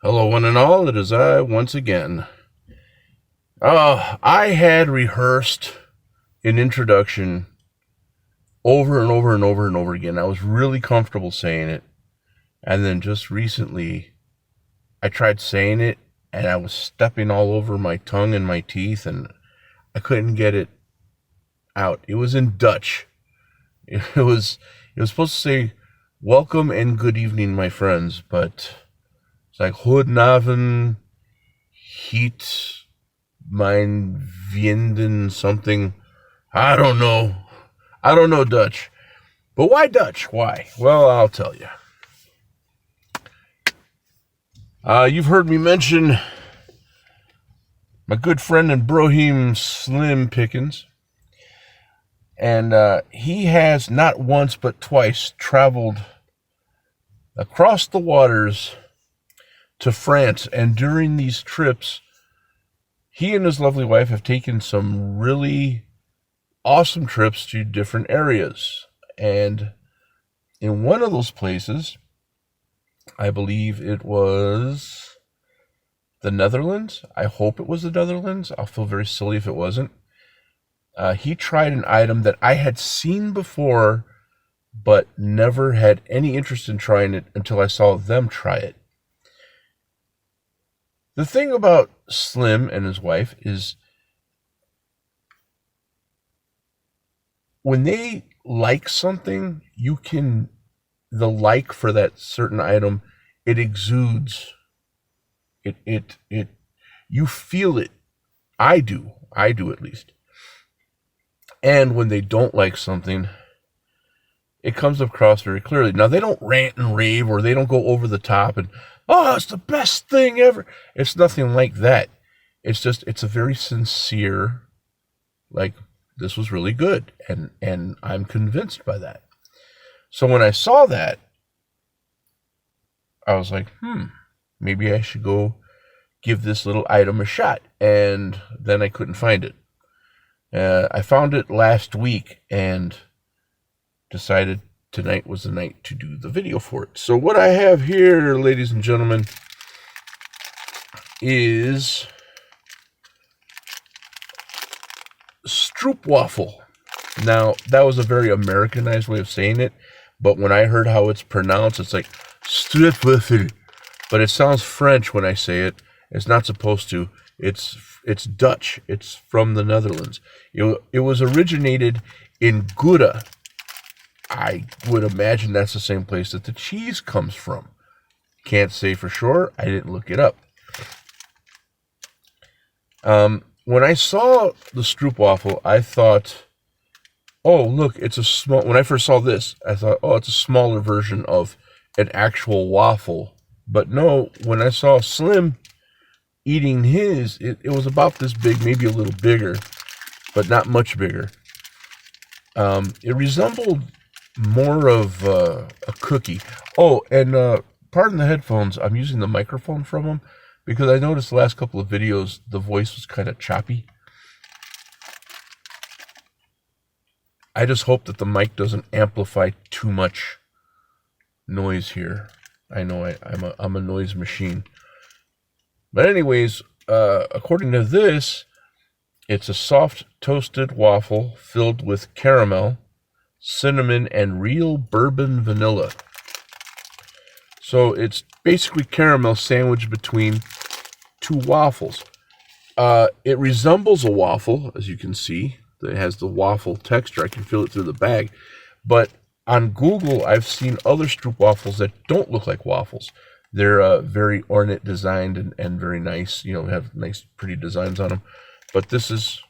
Hello, one and all. It is I once again. I had rehearsed an introduction over and over and over and over again. I was really comfortable saying it. And then just recently, I tried saying it and I was stepping all over my tongue and my teeth and I couldn't get it out. It was in Dutch. It was supposed to say, welcome and good evening, my friends, but it's like, Goedenavond, heat, mein vinden something. I don't know. I don't know Dutch. But why Dutch? Why? Well, I'll tell you. You've heard me mention my good friend and brohim Slim Pickens. And he has not once but twice traveled across the waters to France. And during these trips, he and his lovely wife have taken some really awesome trips to different areas. And in one of those places, I believe it was the Netherlands. I hope it was the Netherlands. I'll feel very silly if it wasn't. He tried an item that I had seen before, but never had any interest in trying it until I saw them try it. The thing about Slim and his wife is when they like something, the like for that certain item, it exudes. You feel it. I do at least. And when they don't like something, it comes across very clearly. Now, they don't rant and rave or they don't go over the top and, oh, it's the best thing ever. It's nothing like that. It's a very sincere, like, this was really good. And I'm convinced by that. So when I saw that, I was like, maybe I should go give this little item a shot. And then I couldn't find it. I found it last week and decided tonight was the night to do the video for it. So what I have here, ladies and gentlemen, is stroopwafel. Now, that was a very Americanized way of saying it, but when I heard how it's pronounced, it's like stroopwafel. But it sounds French when I say it. It's not supposed to. It's Dutch. It's from the Netherlands. It was originated in Gouda. I would imagine that's the same place that the cheese comes from. Can't say for sure. I didn't look it up. When I saw the stroopwafel, I thought, oh, look, it's a small... When I first saw this, I thought, oh, it's a smaller version of an actual waffle. But no, when I saw Slim eating his, it was about this big, maybe a little bigger, but not much bigger. It resembled more of a cookie. Oh, and pardon the headphones. I'm using the microphone from them because I noticed the last couple of videos the voice was kind of choppy. I just hope that the mic doesn't amplify too much noise here. I know I'm a noise machine. But anyways, according to this, it's a soft toasted waffle filled with caramel, cinnamon, and real bourbon vanilla. So it's basically caramel sandwiched between two waffles. It resembles a waffle, as you can see. It has the waffle texture. I can feel it through the bag. But on Google, I've seen other stroopwafels that don't look like waffles. They're very ornate designed and very nice. Have nice, pretty designs on them. But this is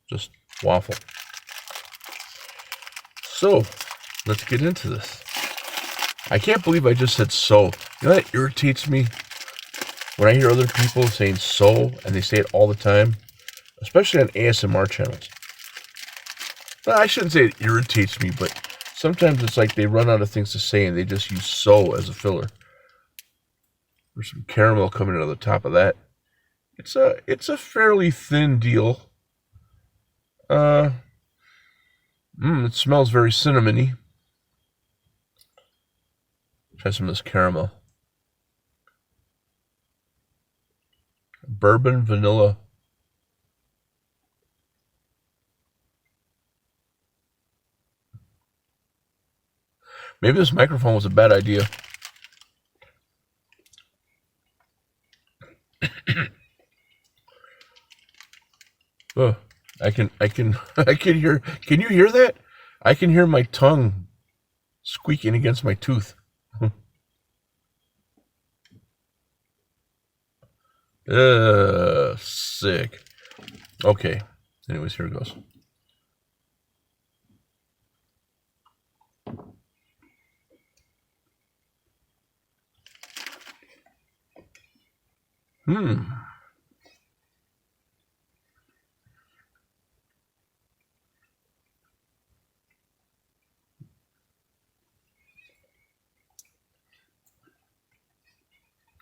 just waffle. So, let's get into this. I can't believe I just said so. You know that irritates me? When I hear other people saying so, and they say it all the time, especially on ASMR channels. Well, I shouldn't say it irritates me, but sometimes it's like they run out of things to say and they just use so as a filler. There's some caramel coming out of the top of that. It's a fairly thin deal. It smells very cinnamony. Try some of this caramel. bourbon vanilla. Maybe this microphone was a bad idea. I can hear. Can you hear that? I can hear my tongue squeaking against my tooth. Sick. Okay. Anyways, here it goes.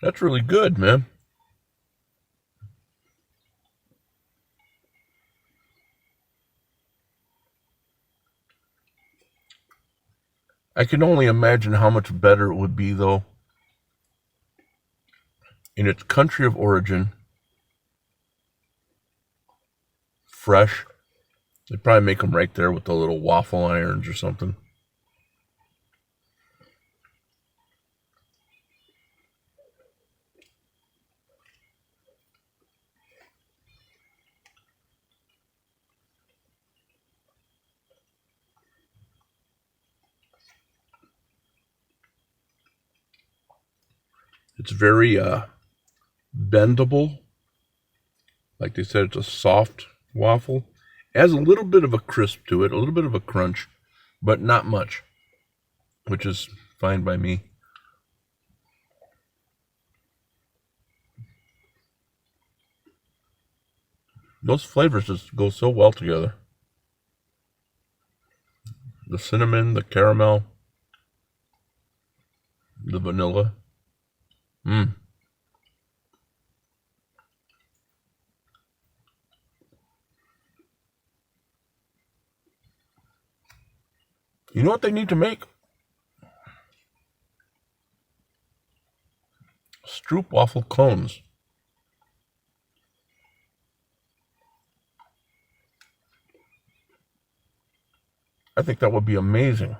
That's really good, man. I can only imagine how much better it would be, though, in its country of origin, fresh. They'd probably make them right there with the little waffle irons or something. It's very bendable. Like they said, it's a soft waffle. It has a little bit of a crisp to it, a little bit of a crunch, but not much, which is fine by me. Those flavors just go so well together. The cinnamon, the caramel, the vanilla. You know what they need to make? Stroopwafel cones. I think that would be amazing.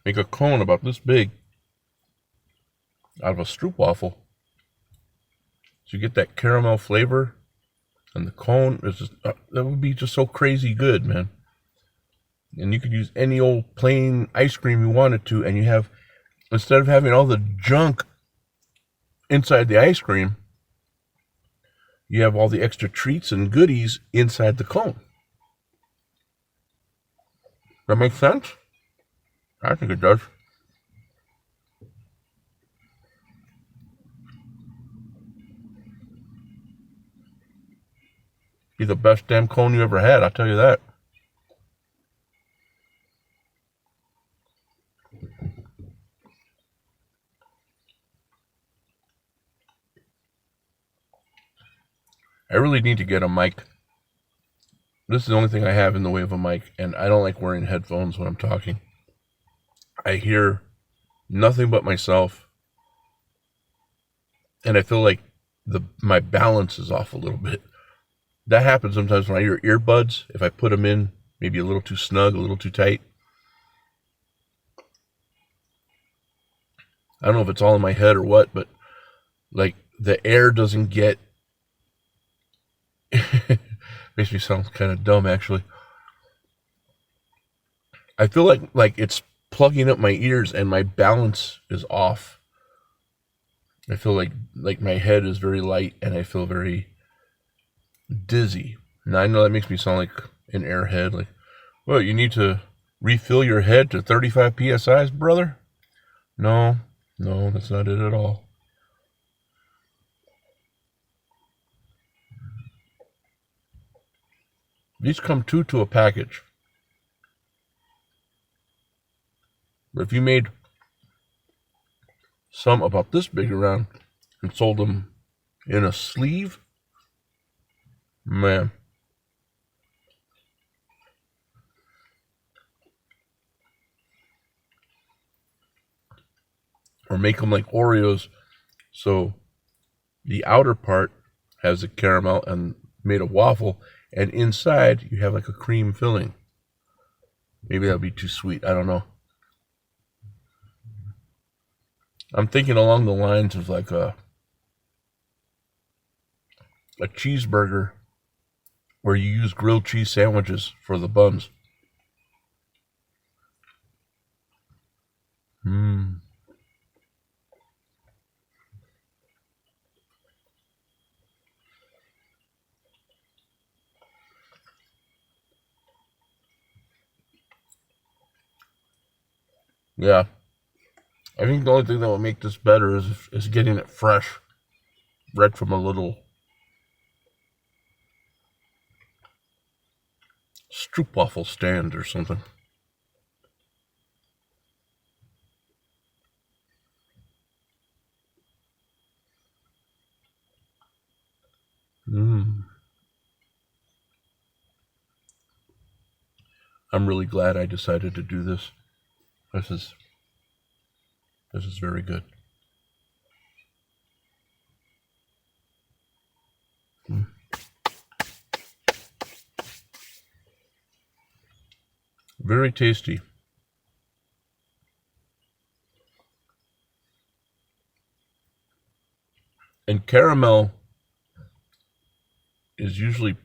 Make a cone about this big out of a stroopwafel. So you get that caramel flavor, and the cone is just, that would be just so crazy good, man. And you could use any old plain ice cream you wanted to, and you have, instead of having all the junk inside the ice cream, you have all the extra treats and goodies inside the cone. That makes sense? I think it does. Be the best damn cone you ever had, I'll tell you that. I really need to get a mic. This is the only thing I have in the way of a mic, and I don't like wearing headphones when I'm talking. I hear nothing but myself, and I feel like my balance is off a little bit. That happens sometimes when I hear earbuds. If I put them in maybe a little too snug, a little too tight. I don't know if it's all in my head or what, but like the air doesn't get makes me sound kind of dumb, actually. I feel like it's plugging up my ears and my balance is off. I feel like my head is very light and I feel very dizzy. Now I know that makes me sound like an airhead. Like, well, you need to refill your head to 35 psi's, brother? No, that's not it at all. These come two to a package. But if you made some about this big around and sold them in a sleeve, man. Or make them like Oreos, so the outer part has a caramel and made a waffle, and inside you have like a cream filling. Maybe that'd be too sweet. I don't know. I'm thinking along the lines of like a cheeseburger where you use grilled cheese sandwiches for the buns. Yeah. I think the only thing that will make this better is getting it fresh, right from a little stroopwafel stand or something. I'm really glad I decided to do this. This is very good. Very tasty. And caramel is usually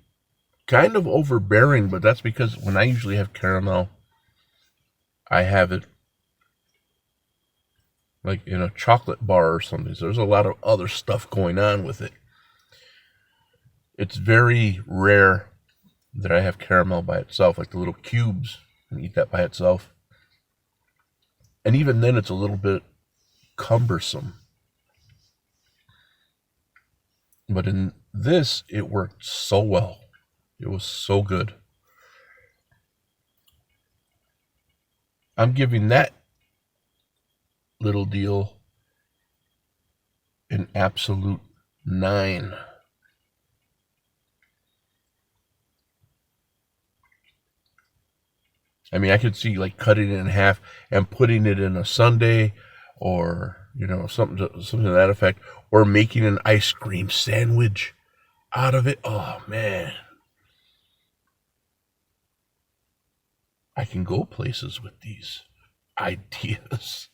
kind of overbearing, but that's because when I usually have caramel, I have it like in a chocolate bar or something. So there's a lot of other stuff going on with it. It's very rare that I have caramel by itself, like the little cubes, and eat that by itself. And even then, it's a little bit cumbersome. But in this, it worked so well. It was so good. I'm giving that little deal an absolute 9. I mean, I could see like cutting it in half and putting it in a sundae, or something to that effect, or making an ice cream sandwich out of it. Oh man, I can go places with these ideas.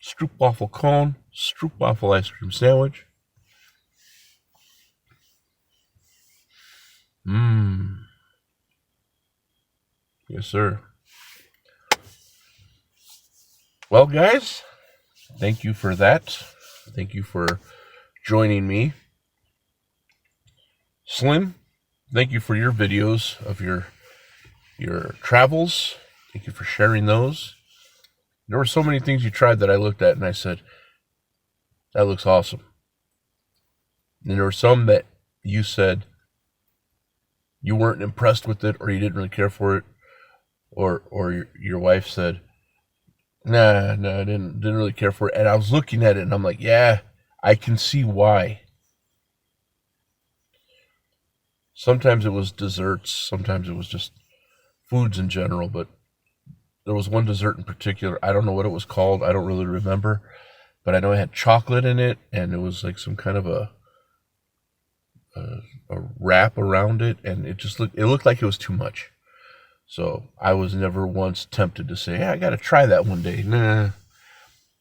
Stroopwafel cone, stroopwafel ice cream sandwich. Yes, sir. Well, guys, thank you for that. Thank you for joining me. Slim, thank you for your videos of your travels. Thank you for sharing those. There were so many things you tried that I looked at and I said, that looks awesome. And there were some that you said you weren't impressed with it, or you didn't really care for it, or your wife said, nah, I didn't really care for it. And I was looking at it and I'm like, yeah, I can see why. Sometimes it was desserts, sometimes it was just foods in general, but there was one dessert in particular. I don't know what it was called. I don't really remember, but I know it had chocolate in it, and it was like some kind of a wrap around it, and it looked like it was too much. So I was never once tempted to say, I got to try that one day. Nah.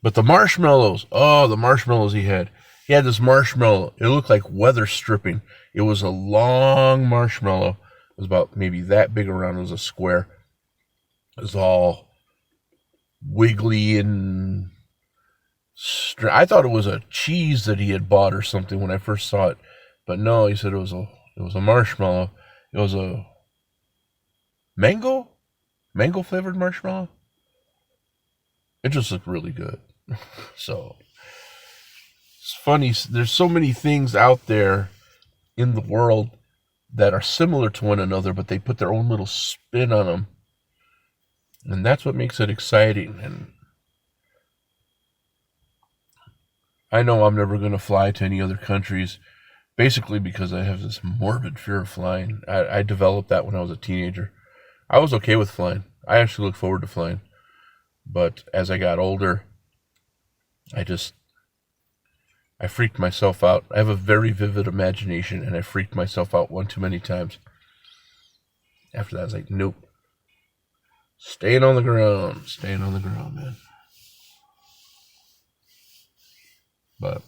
But the marshmallows, the marshmallows he had this marshmallow. It looked like weather stripping. It was a long marshmallow. It was about maybe that big around. It was a square. It was all wiggly and I thought it was a cheese that he had bought or something when I first saw it. But no, he said it was a marshmallow. It was a mango flavored marshmallow. It just looked really good. So it's funny. There's so many things out there in the world that are similar to one another, but they put their own little spin on them. And that's what makes it exciting. And I know I'm never going to fly to any other countries, basically because I have this morbid fear of flying. I developed that when I was a teenager. I was okay with flying. I actually look forward to flying. But as I got older, I freaked myself out. I have a very vivid imagination, and I freaked myself out one too many times. After that, I was like, nope. Staying on the ground, man. But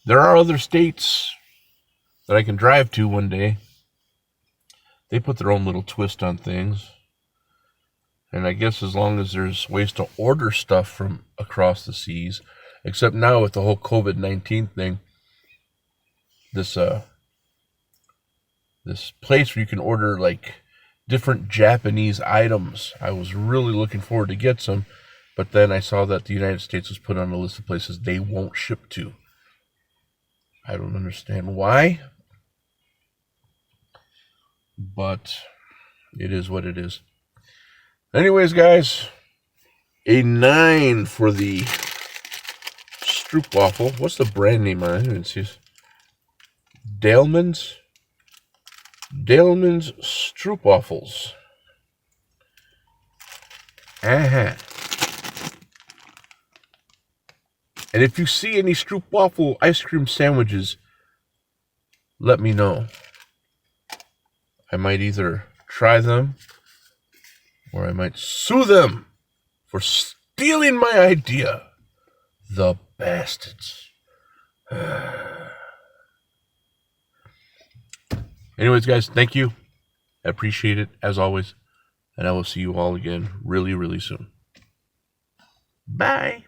there are other states that I can drive to one day. They put their own little twist on things. And I guess as long as there's ways to order stuff from across the seas, except now with the whole COVID-19 thing, this place where you can order like different Japanese items. I was really looking forward to get some, but then I saw that the United States was put on a list of places they won't ship to. I don't understand why, but it is what it is. Anyways, guys, a 9 for the Stroopwafel. What's the brand name on it? I didn't see it. Daleman's Stroopwafels. Uh-huh. And if you see any Stroopwafel ice cream sandwiches, let me know. I might either try them or I might sue them for stealing my idea. The bastards. Anyways, guys, thank you. I appreciate it, as always. And I will see you all again really, really soon. Bye.